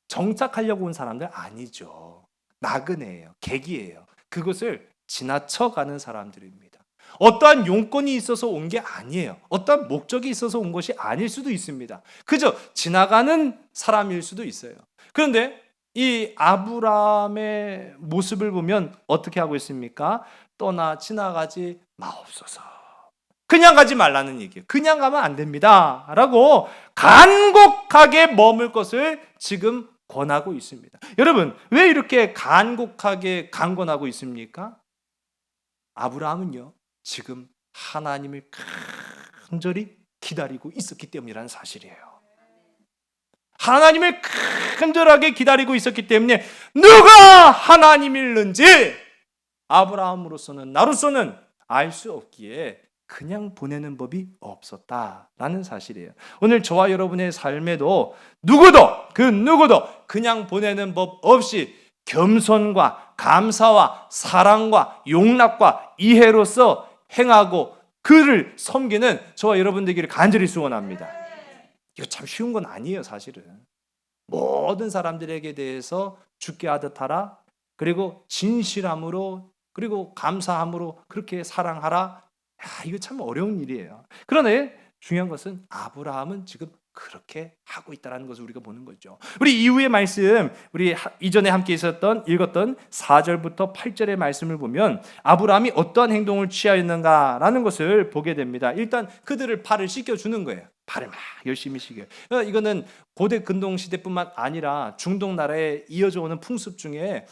정착하려고 온 사람들 아니죠. 나그네예요. 객이에요. 그것을 지나쳐가는 사람들입니다. 어떠한 용건이 있어서 온 게 아니에요. 어떠한 목적이 있어서 온 것이 아닐 수도 있습니다. 그저 지나가는 사람일 수도 있어요. 그런데 이 아브라함의 모습을 보면 어떻게 하고 있습니까? 떠나 지나가지 마옵소서. 그냥 가지 말라는 얘기예요. 그냥 가면 안 됩니다 라고 간곡하게 머물 것을 지금 권하고 있습니다. 여러분 왜 이렇게 간곡하게 강권하고 있습니까? 아브라함은요 지금 하나님을 간절히 기다리고 있었기 때문이라는 사실이에요. 하나님을 간절하게 기다리고 있었기 때문에 누가 하나님일는지 아브라함으로서는 나로서는 알 수 없기에 그냥 보내는 법이 없었다라는 사실이에요. 오늘 저와 여러분의 삶에도 누구도 그냥 보내는 법 없이 겸손과 감사와 사랑과 용납과 이해로서 행하고 그를 섬기는 저와 여러분 되기를 간절히 소원합니다. 이거 참 쉬운 건 아니에요, 사실은. 모든 사람들에게 대해서 주께 하듯 하라. 그리고 진실함으로 그리고 감사함으로 그렇게 사랑하라. 이거 참 어려운 일이에요. 그런데 중요한 것은 아브라함은 지금 그렇게 하고 있다는 것을 우리가 보는 거죠. 우리 이후의 말씀, 우리 이전에 함께 읽었던 4절부터 8절의 말씀을 보면 아브라함이 어떠한 행동을 취하였는가라는 것을 보게 됩니다. 일단 그들을 발을 씻겨주는 거예요. 발을 막 열심히 씻겨요. 이거는 고대 근동 시대뿐만 아니라 중동 나라에 이어져 오는 풍습 중에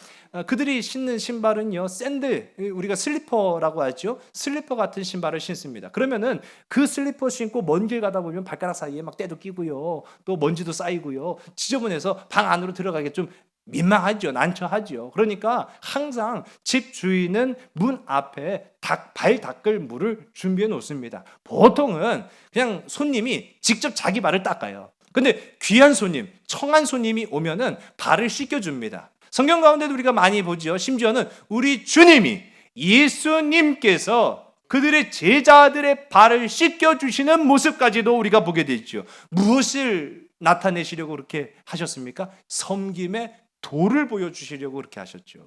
그들이 신는 신발은요 샌들, 우리가 슬리퍼라고 하죠. 슬리퍼 같은 신발을 신습니다. 그러면은 그 슬리퍼 신고 먼 길 가다 보면 발가락 사이에 막 때도 끼고요, 또 먼지도 쌓이고요, 지저분해서 방 안으로 들어가기 좀 민망하죠, 난처하죠. 그러니까 항상 집 주인은 문 앞에 발 닦을 물을 준비해 놓습니다. 보통은 그냥 손님이 직접 자기 발을 닦아요. 근데 귀한 손님, 청한 손님이 오면은 발을 씻겨줍니다. 성경 가운데도 우리가 많이 보죠. 심지어는 우리 주님이, 예수님께서 그들의 제자들의 발을 씻겨주시는 모습까지도 우리가 보게 되죠. 무엇을 나타내시려고 그렇게 하셨습니까? 섬김의 도를 보여주시려고 그렇게 하셨죠.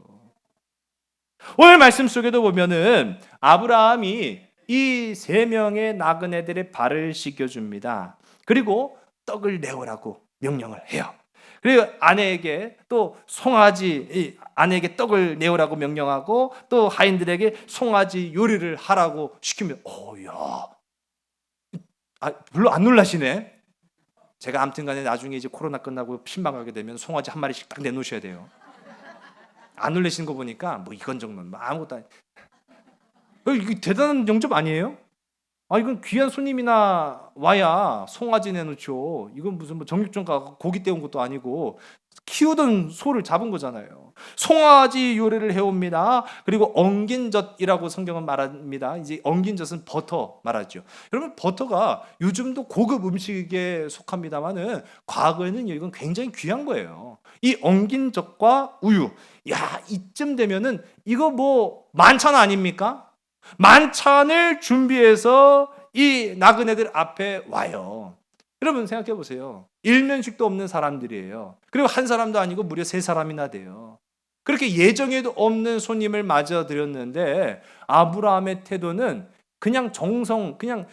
오늘 말씀 속에도 보면은 아브라함이 이 3명의 나그네들의 발을 씻겨줍니다. 그리고 떡을 내오라고 명령을 해요. 그리고 아내에게 또 아내에게 떡을 내오라고 명령하고 또 하인들에게 송아지 요리를 하라고 시키면 별로 안 놀라시네. 제가 아무튼간에 나중에 이제 코로나 끝나고 신방하게 되면 송아지 한 마리씩 딱 내놓으셔야 돼요. 안 놀라시는 거 보니까 뭐 이건 정도는 아무것도 이게 대단한 영접 아니에요? 이건 귀한 손님이나 와야 송아지 내놓죠. 이건 무슨 뭐 정육점 가고 고기 떼온 것도 아니고 키우던 소를 잡은 거잖아요. 송아지 요리를 해옵니다. 그리고 엉긴 젖이라고 성경은 말합니다. 이제 엉긴 젖은 버터 말하죠. 여러분 버터가 요즘도 고급 음식에 속합니다만은 과거에는 이건 굉장히 귀한 거예요. 이 엉긴 젖과 우유, 이쯤 되면은 이거 뭐 만찬 아닙니까? 만찬을 준비해서 이 나그네들 앞에 와요. 여러분 생각해 보세요. 일면식도 없는 사람들이에요. 그리고 한 사람도 아니고 무려 3사람이나 돼요. 그렇게 예정에도 없는 손님을 맞아들였는데 아브라함의 태도는 그냥 정성, 그냥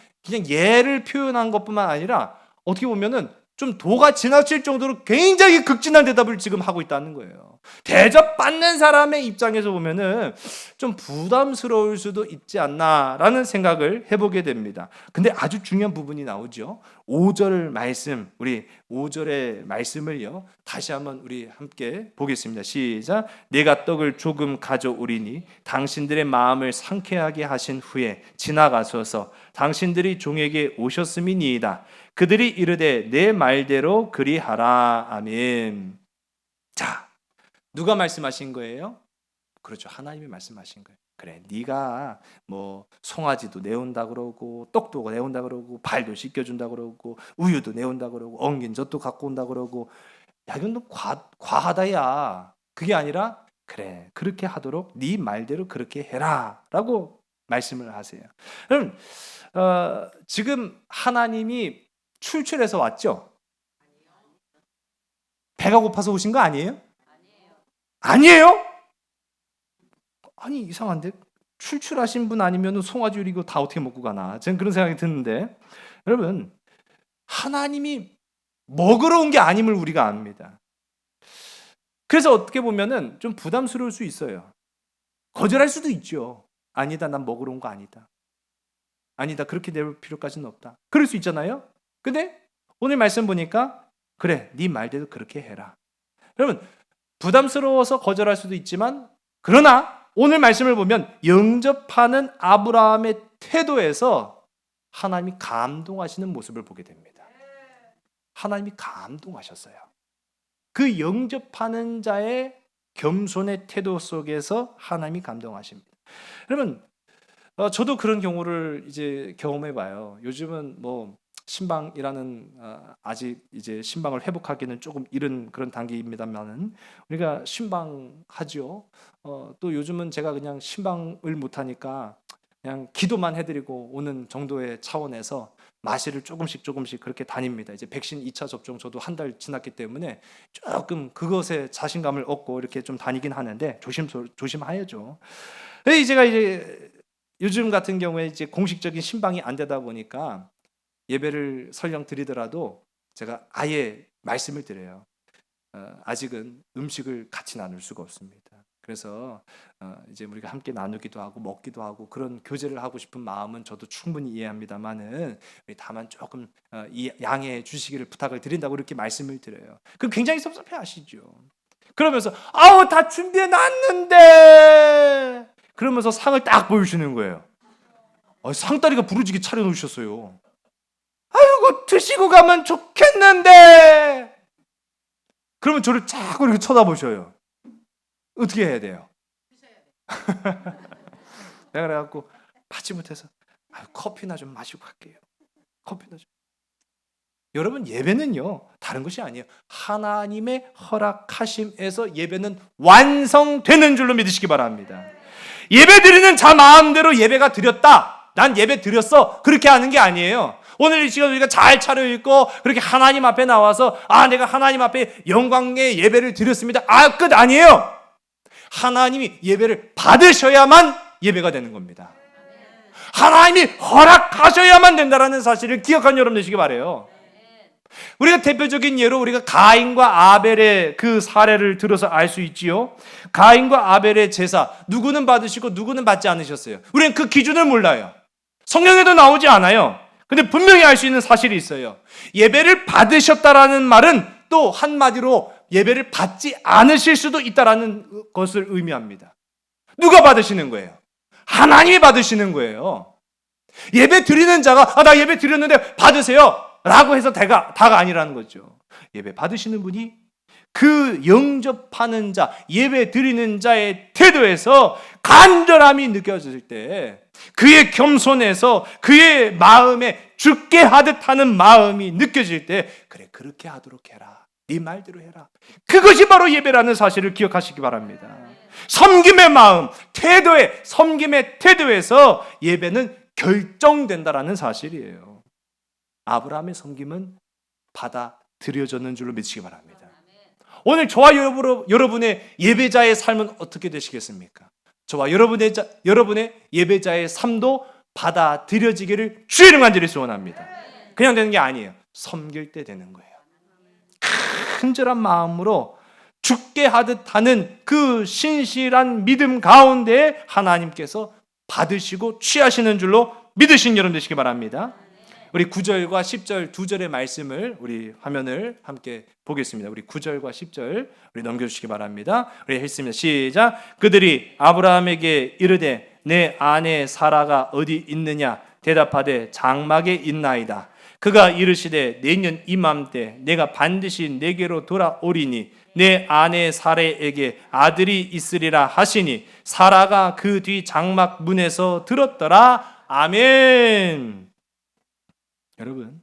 예를 표현한 것뿐만 아니라 어떻게 보면은 좀 도가 지나칠 정도로 굉장히 극진한 대답을 지금 하고 있다는 거예요. 대접받는 사람의 입장에서 보면은 좀 부담스러울 수도 있지 않나라는 생각을 해보게 됩니다. 근데 아주 중요한 부분이 나오죠. 5절 말씀, 우리 5절의 말씀을요 다시 한번 우리 함께 보겠습니다. 시작. 내가 떡을 조금 가져오리니 당신들의 마음을 상쾌하게 하신 후에 지나가소서. 당신들이 종에게 오셨음이니이다. 그들이 이르되 내 말대로 그리하라. 아멘. 자, 누가 말씀하신 거예요? 그렇죠. 하나님이 말씀하신 거예요. 그래, 네가 뭐 송아지도 내온다 그러고 떡도 내온다 그러고 발도 씻겨준다 그러고 우유도 내온다 그러고 엉긴 젖도 갖고 온다 그러고 이건 좀 과하다야. 그게 아니라 그래, 그렇게 하도록 네 말대로 그렇게 해라 라고 말씀을 하세요. 그럼 지금 하나님이 출출해서 왔죠? 배가 고파서 오신 거 아니에요? 아니에요? 아니 이상한데 출출하신 분 아니면 송아지 요리 이거 다 어떻게 먹고 가나? 저는 그런 생각이 드는데 여러분 하나님이 먹으러 온 게 아님을 우리가 압니다. 그래서 어떻게 보면은 좀 부담스러울 수 있어요. 거절할 수도 있죠. 아니다, 난 먹으러 온 거 아니다. 아니다, 그렇게 낼 필요까지는 없다. 그럴 수 있잖아요. 근데 오늘 말씀 보니까 그래, 네 말대로 그렇게 해라. 여러분 부담스러워서 거절할 수도 있지만 그러나 오늘 말씀을 보면 영접하는 아브라함의 태도에서 하나님이 감동하시는 모습을 보게 됩니다. 하나님이 감동하셨어요. 그 영접하는 자의 겸손의 태도 속에서 하나님이 감동하십니다. 여러분 저도 그런 경우를 이제 경험해 봐요. 요즘은 뭐 신방이라는 아직 이제 신방을 회복하기는 조금 이른 그런 단계입니다만은 우리가 신방하죠. 또 요즘은 제가 그냥 신방을 못 하니까 그냥 기도만 해드리고 오는 정도의 차원에서 마실을 조금씩 그렇게 다닙니다. 이제 백신 2차 접종 저도 한 달 지났기 때문에 조금 그것에 자신감을 얻고 이렇게 좀 다니긴 하는데 조심해야죠. 제가 이제 요즘 같은 경우에 이제 공식적인 신방이 안 되다 보니까 예배를 설령 드리더라도 제가 아예 말씀을 드려요. 아직은 음식을 같이 나눌 수가 없습니다. 그래서 이제 우리가 함께 나누기도 하고 먹기도 하고 그런 교제를 하고 싶은 마음은 저도 충분히 이해합니다만은 다만 조금 양해해 주시기를 부탁을 드린다고 이렇게 말씀을 드려요. 그 굉장히 섭섭해하시죠. 그러면서 다 준비해 놨는데 그러면서 상을 딱 보여주시는 거예요. 상다리가 부르지게 차려놓으셨어요. 아이고 드시고 가면 좋겠는데 그러면 저를 자꾸 이렇게 쳐다보셔요. 어떻게 해야 돼요? 내가 그래갖고 받지 못해서 커피나 좀 마시고 갈게요. 커피나 좀. 여러분 예배는요 다른 것이 아니에요. 하나님의 허락하심에서 예배는 완성되는 줄로 믿으시기 바랍니다. 예배 드리는 자 마음대로 예배가 드렸다. 난 예배 드렸어. 그렇게 하는 게 아니에요. 오늘 이 시간 우리가 잘 차려입고 그렇게 하나님 앞에 나와서 내가 하나님 앞에 영광의 예배를 드렸습니다. 끝 아니에요. 하나님이 예배를 받으셔야만 예배가 되는 겁니다. 하나님이 허락하셔야만 된다는 사실을 기억한 여러분 되시기 바라요. 우리가 대표적인 예로 우리가 가인과 아벨의 그 사례를 들어서 알 수 있지요. 가인과 아벨의 제사, 누구는 받으시고 누구는 받지 않으셨어요. 우리는 그 기준을 몰라요. 성경에도 나오지 않아요. 근데 분명히 알 수 있는 사실이 있어요. 예배를 받으셨다라는 말은 또 한마디로 예배를 받지 않으실 수도 있다라는 것을 의미합니다. 누가 받으시는 거예요? 하나님이 받으시는 거예요. 예배 드리는 자가 나 예배 드렸는데 받으세요 라고 해서 다가 아니라는 거죠. 예배 받으시는 분이 그 영접하는 자, 예배 드리는 자의 태도에서 간절함이 느껴질 때, 그의 겸손에서 그의 마음에 죽게 하듯 하는 마음이 느껴질 때, 그래 그렇게 하도록 해라, 네 말대로 해라, 그것이 바로 예배라는 사실을 기억하시기 바랍니다. 섬김의 마음, 섬김의 태도에서 예배는 결정된다라는 사실이에요. 아브라함의 섬김은 받아들여졌는 줄로 믿으시기 바랍니다. 오늘 저와 여러분의 예배자의 삶은 어떻게 되시겠습니까? 저와 여러분의 예배자의 삶도 받아들여지기를 주의 이름 간절히 소원합니다. 그냥 되는 게 아니에요. 섬길 때 되는 거예요. 큰절한 마음으로 죽게 하듯 하는 그 신실한 믿음 가운데 하나님께서 받으시고 취하시는 줄로 믿으신 여러분 되시기 바랍니다. 우리 9절과 10절 두 절의 말씀을 우리 화면을 함께 보겠습니다. 우리 9절과 10절 우리 넘겨주시기 바랍니다. 우리 했습니다. 시작. 그들이 아브라함에게 이르되 내 아내 사라가 어디 있느냐 대답하되 장막에 있나이다. 그가 이르시되 내년 이맘때 내가 반드시 내게로 돌아오리니 내 아내 사라에게 아들이 있으리라 하시니 사라가 그 뒤 장막 문에서 들었더라. 아멘. 여러분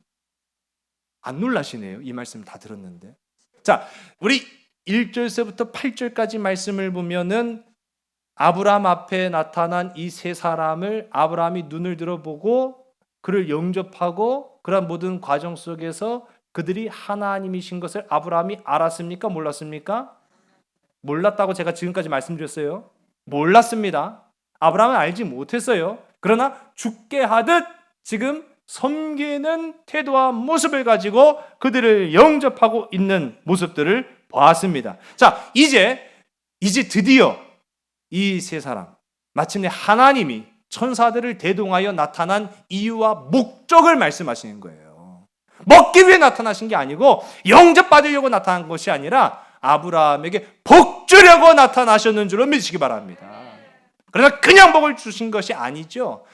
안 놀라시네요. 이 말씀 다 들었는데. 자, 우리 1절서부터 8절까지 말씀을 보면은 아브라함 앞에 나타난 이 세 사람을 아브라함이 눈을 들어보고 그를 영접하고 그런 모든 과정 속에서 그들이 하나님이신 것을 아브라함이 알았습니까? 몰랐습니까? 몰랐다고 제가 지금까지 말씀드렸어요. 몰랐습니다. 아브라함은 알지 못했어요. 그러나 죽게 하듯 지금 섬기는 태도와 모습을 가지고 그들을 영접하고 있는 모습들을 보았습니다. 자, 이제 드디어 이 세 사람, 마침내 하나님이 천사들을 대동하여 나타난 이유와 목적을 말씀하시는 거예요. 먹기 위해 나타나신 게 아니고 영접받으려고 나타난 것이 아니라 아브라함에게 복 주려고 나타나셨는 줄로 믿으시기 바랍니다. 그러나 그냥 복을 주신 것이 아니죠.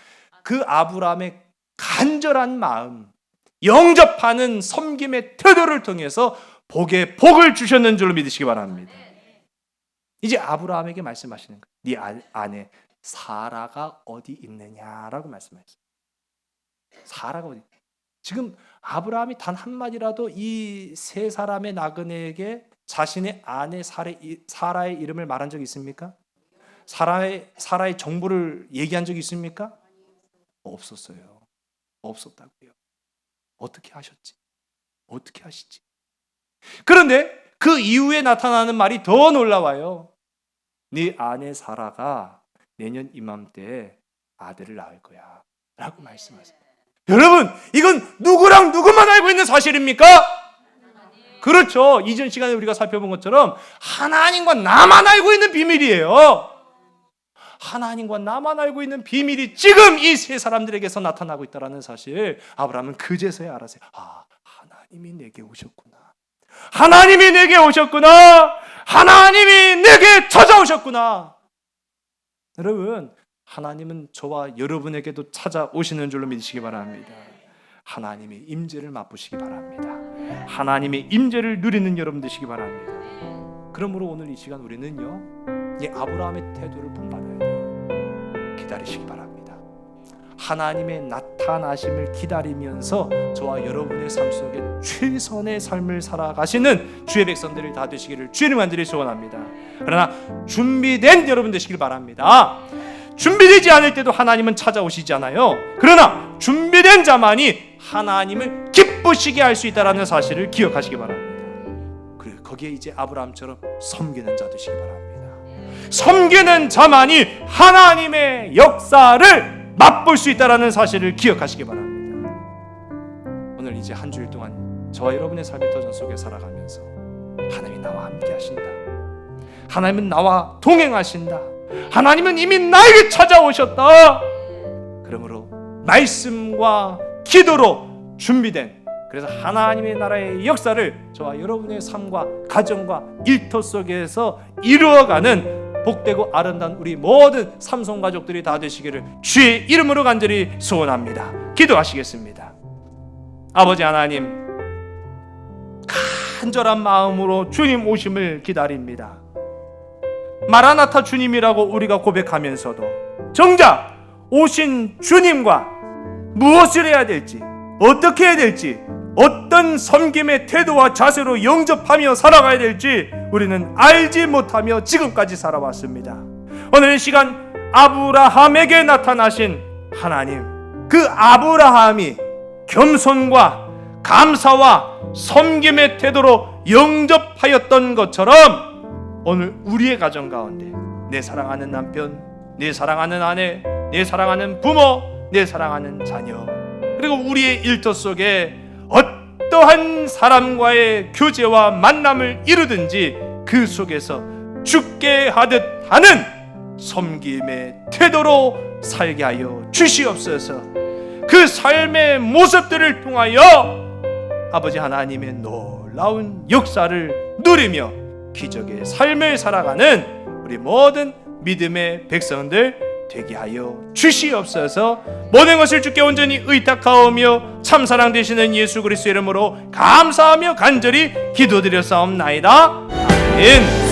그 아브라함의 간절한 마음, 영접하는 섬김의 태도를 통해서 복을 주셨는 줄로 믿으시기 바랍니다. 이제 아브라함에게 말씀하시는 거예요. 네 아내 사라가 어디 있느냐라고 말씀하셨어요. 사라가 어디? 지금 아브라함이 단 한마디라도 이 세 사람의 나그네에게 자신의 아내 사라의 이름을 말한 적이 있습니까? 사라의 정보를 얘기한 적이 있습니까? 없었어요. 없었다고요. 어떻게 하셨지? 어떻게 하시지? 그런데 그 이후에 나타나는 말이 더 놀라워요. 네 아내 사라가 내년 이맘때 아들을 낳을 거야 라고 말씀하세요. 여러분, 이건 누구랑 누구만 알고 있는 사실입니까? 그렇죠. 이전 시간에 우리가 살펴본 것처럼 하나님과 나만 알고 있는 비밀이에요. 하나님과 나만 알고 있는 비밀이 지금 이 세 사람들에게서 나타나고 있다는 사실, 아브라함은 그제서야 알았어요. 아, 하나님이 내게 오셨구나. 하나님이 내게 오셨구나. 하나님이 내게 찾아오셨구나. 여러분, 하나님은 저와 여러분에게도 찾아오시는 줄로 믿으시기 바랍니다. 하나님의 임재를 맛보시기 바랍니다. 하나님의 임재를 누리는 여러분 되시기 바랍니다. 그러므로 오늘 이 시간 우리는요, 이 아브라함의 태도를 본받아야 돼요. 기다리시기 바랍니다. 하나님의 나타나심을 기다리면서 저와 여러분의 삶 속에 최선의 삶을 살아가시는 주의 백성들이 다 되시기를 주의 이름 간절히 소원합니다. 그러나 준비된 여러분 되시길 바랍니다. 준비되지 않을 때도 하나님은 찾아오시잖아요. 그러나 준비된 자만이 하나님을 기쁘시게 할 수 있다는 사실을 기억하시기 바랍니다. 그리고 거기에 이제 아브라함처럼 섬기는 자 되시기 바랍니다. 섬기는 자만이 하나님의 역사를 맛볼 수 있다는 사실을 기억하시기 바랍니다. 오늘 이제 한 주일 동안 저와 여러분의 삶의 도전 속에 살아가면서 하나님이 나와 함께 하신다, 하나님은 나와 동행하신다, 하나님은 이미 나에게 찾아오셨다. 그러므로 말씀과 기도로 준비된, 그래서 하나님의 나라의 역사를 저와 여러분의 삶과 가정과 일터 속에서 이루어가는 복되고 아름다운 우리 모든 삼손 가족들이 다 되시기를 주의 이름으로 간절히 소원합니다. 기도하시겠습니다. 아버지 하나님, 간절한 마음으로 주님 오심을 기다립니다. 마라나타 주님이라고 우리가 고백하면서도 정작 오신 주님과 무엇을 해야 될지, 어떻게 해야 될지, 어떤 섬김의 태도와 자세로 영접하며 살아가야 될지 우리는 알지 못하며 지금까지 살아왔습니다. 오늘 이 시간 아브라함에게 나타나신 하나님, 그 아브라함이 겸손과 감사와 섬김의 태도로 영접하였던 것처럼 오늘 우리의 가정 가운데 내 사랑하는 남편, 내 사랑하는 아내, 내 사랑하는 부모, 내 사랑하는 자녀, 그리고 우리의 일터 속에 어떠한 사람과의 교제와 만남을 이루든지 그 속에서 죽게 하듯 하는 섬김의 태도로 살게 하여 주시옵소서. 그 삶의 모습들을 통하여 아버지 하나님의 놀라운 역사를 누리며 기적의 삶을 살아가는 우리 모든 믿음의 백성들 되게 하여 주시옵소서. 모든 것을 주께 온전히 의탁하오며 참사랑 되시는 예수 그리스도의 이름으로 감사하며 간절히 기도드렸사옵나이다. 아멘.